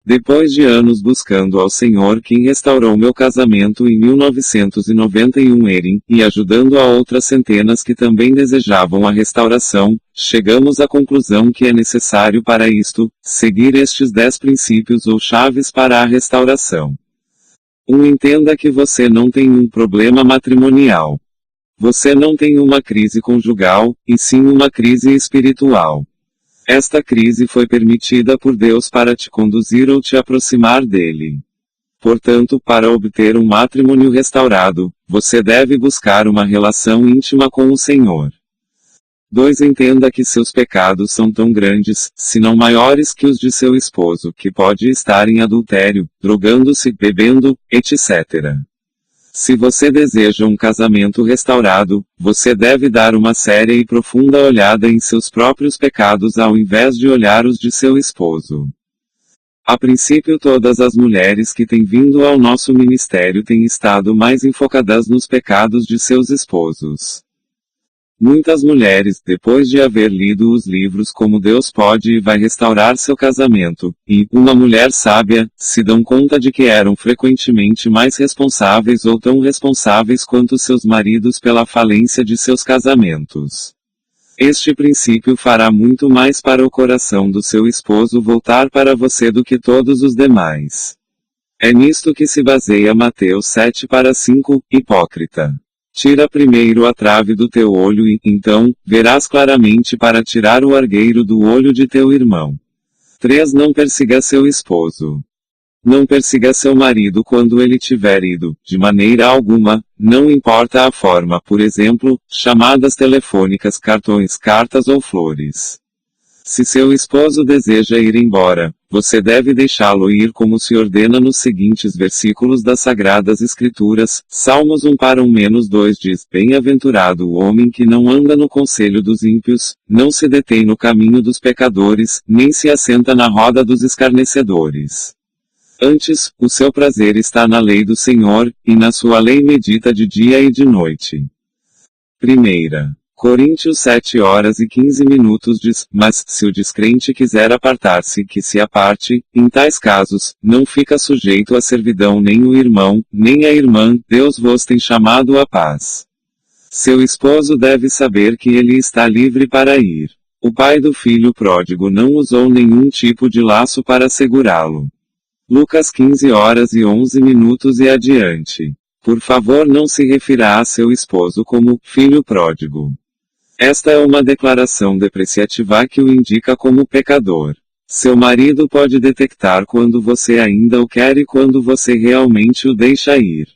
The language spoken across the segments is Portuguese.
Depois de anos buscando ao Senhor, quem restaurou meu casamento em 1991 e ajudando a outras centenas que também desejavam a restauração, chegamos à conclusão que é necessário para isto, seguir estes 10 princípios ou chaves para a restauração. 1. Entenda que você não tem um problema matrimonial. Você não tem uma crise conjugal, e sim uma crise espiritual. Esta crise foi permitida por Deus para te conduzir ou te aproximar dele. Portanto, para obter um matrimônio restaurado, você deve buscar uma relação íntima com o Senhor. 2. Entenda que seus pecados são tão grandes, se não maiores que os de seu esposo, que pode estar em adultério, drogando-se, bebendo, etc. Se você deseja um casamento restaurado, você deve dar uma séria e profunda olhada em seus próprios pecados ao invés de olhar os de seu esposo. A princípio, todas as mulheres que têm vindo ao nosso ministério têm estado mais enfocadas nos pecados de seus esposos. Muitas mulheres, depois de haver lido os livros Como Deus Pode e Vai Restaurar Seu Casamento, e Uma Mulher Sábia, se dão conta de que eram frequentemente mais responsáveis ou tão responsáveis quanto seus maridos pela falência de seus casamentos. Este princípio fará muito mais para o coração do seu esposo voltar para você do que todos os demais. É nisto que se baseia Mateus 7:5, hipócrita. Tira primeiro a trave do teu olho e, então, verás claramente para tirar o argueiro do olho de teu irmão. 3. Não persiga seu esposo. Não persiga seu marido quando ele tiver ido, de maneira alguma, não importa a forma, por exemplo, chamadas telefônicas, cartões, cartas ou flores. Se seu esposo deseja ir embora, você deve deixá-lo ir como se ordena nos seguintes versículos das Sagradas Escrituras. Salmos 1:1-2 diz: Bem-aventurado o homem que não anda no conselho dos ímpios, não se detém no caminho dos pecadores, nem se assenta na roda dos escarnecedores. Antes, o seu prazer está na lei do Senhor, e na sua lei medita de dia e de noite. 1 Coríntios 7:15 diz: Mas, se o descrente quiser apartar-se, que se aparte. Em tais casos, não fica sujeito à servidão nem o irmão, nem a irmã, Deus vos tem chamado à paz. Seu esposo deve saber que ele está livre para ir. O pai do filho pródigo não usou nenhum tipo de laço para segurá-lo. Lucas 15:11 e adiante. Por favor, não se refira a seu esposo como filho pródigo. Esta é uma declaração depreciativa que o indica como pecador. Seu marido pode detectar quando você ainda o quer e quando você realmente o deixa ir.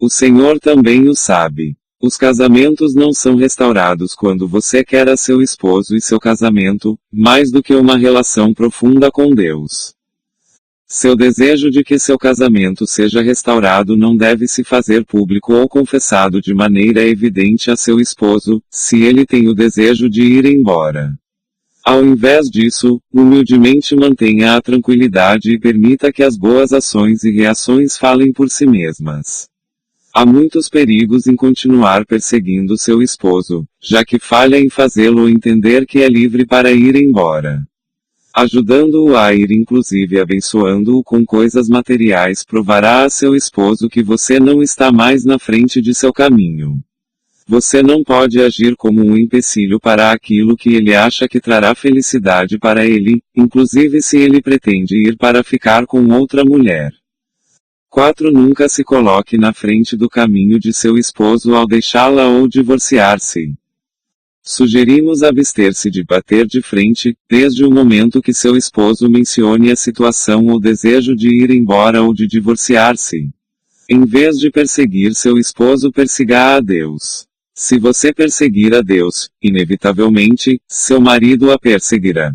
O Senhor também o sabe. Os casamentos não são restaurados quando você quer a seu esposo e seu casamento, mais do que uma relação profunda com Deus. Seu desejo de que seu casamento seja restaurado não deve se fazer público ou confessado de maneira evidente a seu esposo, se ele tem o desejo de ir embora. Ao invés disso, humildemente mantenha a tranquilidade e permita que as boas ações e reações falem por si mesmas. Há muitos perigos em continuar perseguindo seu esposo, já que falha em fazê-lo entender que é livre para ir embora. Ajudando-o a ir, inclusive abençoando-o com coisas materiais, provará a seu esposo que você não está mais na frente de seu caminho. Você não pode agir como um empecilho para aquilo que ele acha que trará felicidade para ele, inclusive se ele pretende ir para ficar com outra mulher. 4. Nunca se coloque na frente do caminho de seu esposo ao deixá-la ou divorciar-se. Sugerimos abster-se de bater de frente, desde o momento que seu esposo mencione a situação ou desejo de ir embora ou de divorciar-se. Em vez de perseguir seu esposo, persiga a Deus. Se você perseguir a Deus, inevitavelmente, seu marido a perseguirá.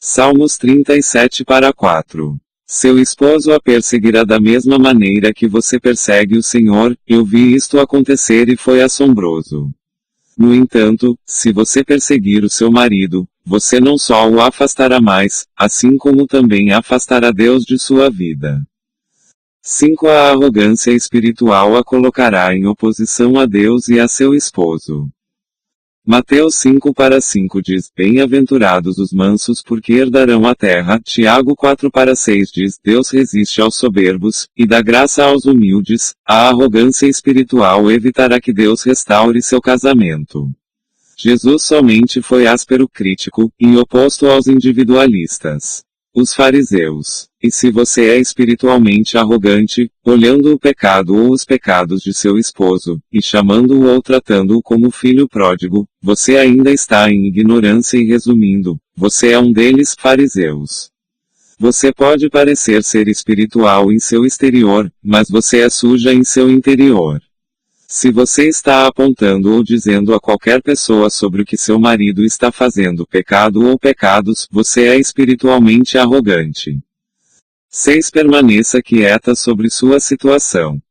Salmos 37:4. Seu esposo a perseguirá da mesma maneira que você persegue o Senhor. Eu vi isto acontecer e foi assombroso. No entanto, se você perseguir o seu marido, você não só o afastará mais, assim como também afastará Deus de sua vida. 5. A arrogância espiritual a colocará em oposição a Deus e a seu esposo. Mateus 5:5 diz, bem-aventurados os mansos porque herdarão a terra. Tiago 4:6 diz, Deus resiste aos soberbos, e dá graça aos humildes. A arrogância espiritual evitará que Deus restaure seu casamento. Jesus somente foi áspero crítico, e oposto aos individualistas. Os fariseus. E se você é espiritualmente arrogante, olhando o pecado ou os pecados de seu esposo, e chamando-o ou tratando-o como filho pródigo, você ainda está em ignorância e resumindo, você é um deles, fariseus. Você pode parecer ser espiritual em seu exterior, mas você é suja em seu interior. Se você está apontando ou dizendo a qualquer pessoa sobre o que seu marido está fazendo pecado ou pecados, você é espiritualmente arrogante. 6. Permaneça quieta sobre sua situação.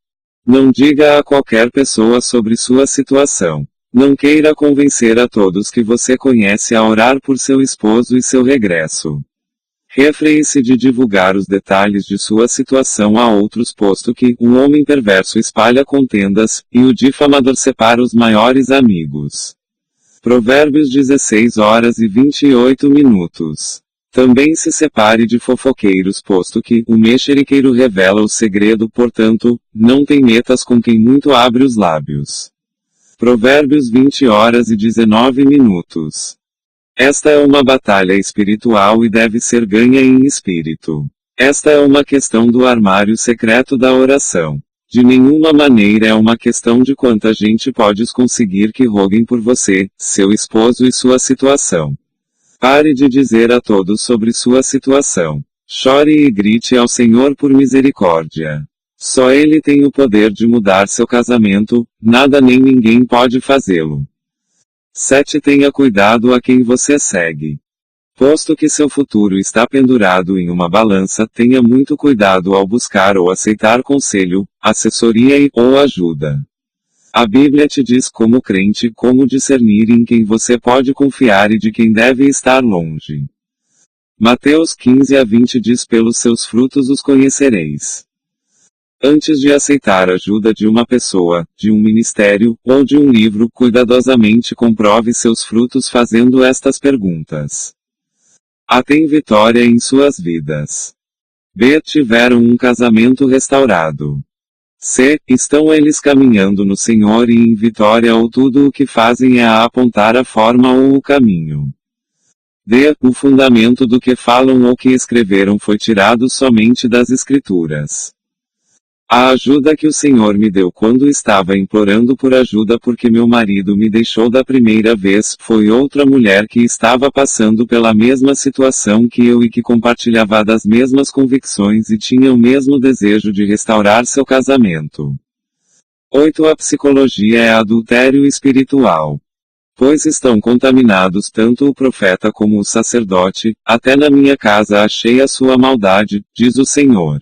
Não diga a qualquer pessoa sobre sua situação. Não queira convencer a todos que você conhece a orar por seu esposo e seu regresso. Refreie-se de divulgar os detalhes de sua situação a outros, posto que um homem perverso espalha contendas, e o difamador separa os maiores amigos. Provérbios 16:28. Também se separe de fofoqueiros, posto que o mexeriqueiro revela o segredo, portanto, não tem metas com quem muito abre os lábios. Provérbios 20:19. Esta é uma batalha espiritual e deve ser ganha em espírito. Esta é uma questão do armário secreto da oração. De nenhuma maneira é uma questão de quanta gente podes conseguir que roguem por você, seu esposo e sua situação. Pare de dizer a todos sobre sua situação. Chore e grite ao Senhor por misericórdia. Só Ele tem o poder de mudar seu casamento, nada nem ninguém pode fazê-lo. 7. Tenha cuidado a quem você segue. Posto que seu futuro está pendurado em uma balança, tenha muito cuidado ao buscar ou aceitar conselho, assessoria ou ajuda. A Bíblia te diz como crente como discernir em quem você pode confiar e de quem deve estar longe. Mateus 15:20 diz, pelos seus frutos os conhecereis. Antes de aceitar a ajuda de uma pessoa, de um ministério, ou de um livro, cuidadosamente comprove seus frutos fazendo estas perguntas. A. Tem vitória em suas vidas? B. Tiveram um casamento restaurado? C. Estão eles caminhando no Senhor e em vitória ou tudo o que fazem é a apontar a forma ou o caminho? D. O fundamento do que falam ou que escreveram foi tirado somente das Escrituras. A ajuda que o Senhor me deu quando estava implorando por ajuda porque meu marido me deixou da primeira vez, foi outra mulher que estava passando pela mesma situação que eu e que compartilhava das mesmas convicções e tinha o mesmo desejo de restaurar seu casamento. 8. A psicologia é adultério espiritual. Pois estão contaminados tanto o profeta como o sacerdote, até na minha casa achei a sua maldade, diz o Senhor.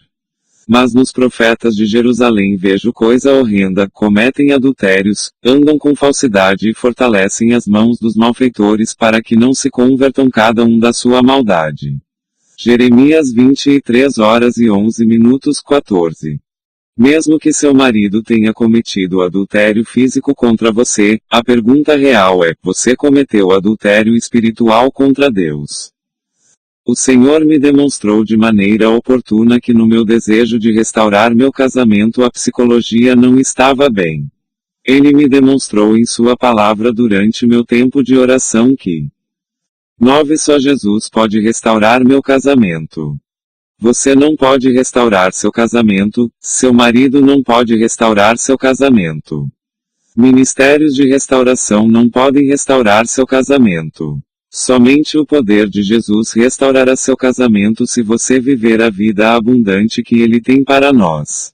Mas nos profetas de Jerusalém vejo coisa horrenda, cometem adultérios, andam com falsidade e fortalecem as mãos dos malfeitores para que não se convertam cada um da sua maldade. Jeremias 23:11-14. Mesmo que seu marido tenha cometido adultério físico contra você, a pergunta real é, você cometeu adultério espiritual contra Deus? O Senhor me demonstrou de maneira oportuna que no meu desejo de restaurar meu casamento a psicologia não estava bem. Ele me demonstrou em sua palavra durante meu tempo de oração que 9. Só Jesus pode restaurar meu casamento. Você não pode restaurar seu casamento, seu marido não pode restaurar seu casamento. Ministérios de restauração não podem restaurar seu casamento. Somente o poder de Jesus restaurará seu casamento se você viver a vida abundante que Ele tem para nós.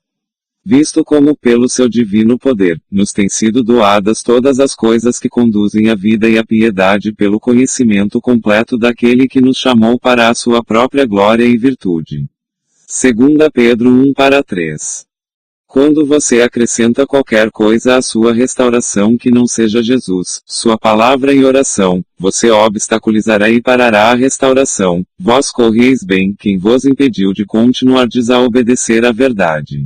Visto como pelo seu divino poder, nos têm sido doadas todas as coisas que conduzem à vida e à piedade pelo conhecimento completo daquele que nos chamou para a sua própria glória e virtude. 2 Pedro 1:3. Quando você acrescenta qualquer coisa à sua restauração que não seja Jesus, sua palavra e oração, você obstaculizará e parará a restauração. Vós correis bem, quem vos impediu de continuardes a obedecer à verdade.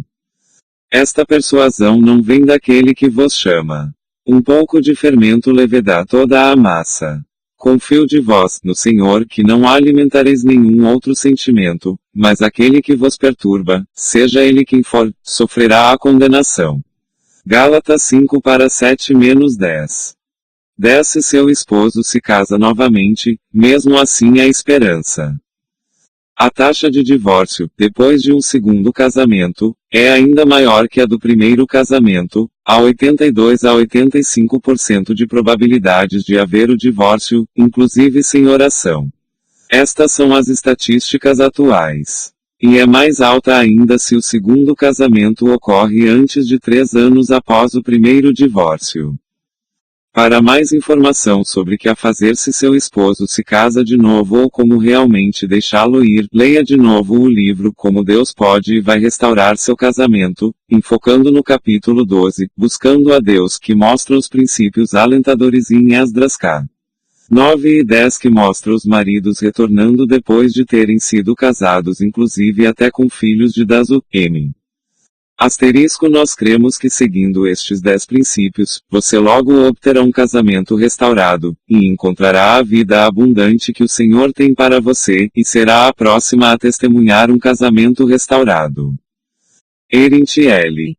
Esta persuasão não vem daquele que vos chama. Um pouco de fermento levedar toda a massa. Confio de vós, no Senhor, que não alimentareis nenhum outro sentimento, mas aquele que vos perturba, seja ele quem for, sofrerá a condenação. Gálatas 5:7-10. 10. Se seu esposo se casa novamente, mesmo assim há esperança. A taxa de divórcio, depois de um segundo casamento, é ainda maior que a do primeiro casamento, há 82 a 85% de probabilidades de haver o divórcio, inclusive sem oração. Estas são as estatísticas atuais. E é mais alta ainda se o segundo casamento ocorre antes de 3 anos após o primeiro divórcio. Para mais informação sobre o que a fazer se seu esposo se casa de novo ou como realmente deixá-lo ir, leia de novo o livro Como Deus Pode e Vai Restaurar Seu Casamento, enfocando no capítulo 12, Buscando a Deus, que mostra os princípios alentadores em Esdras K. 9 e 10, que mostra os maridos retornando depois de terem sido casados, inclusive até com filhos de Dazu, M. Nós cremos que seguindo estes 10 princípios, você logo obterá um casamento restaurado, e encontrará a vida abundante que o Senhor tem para você, e será a próxima a testemunhar um casamento restaurado. Erint L.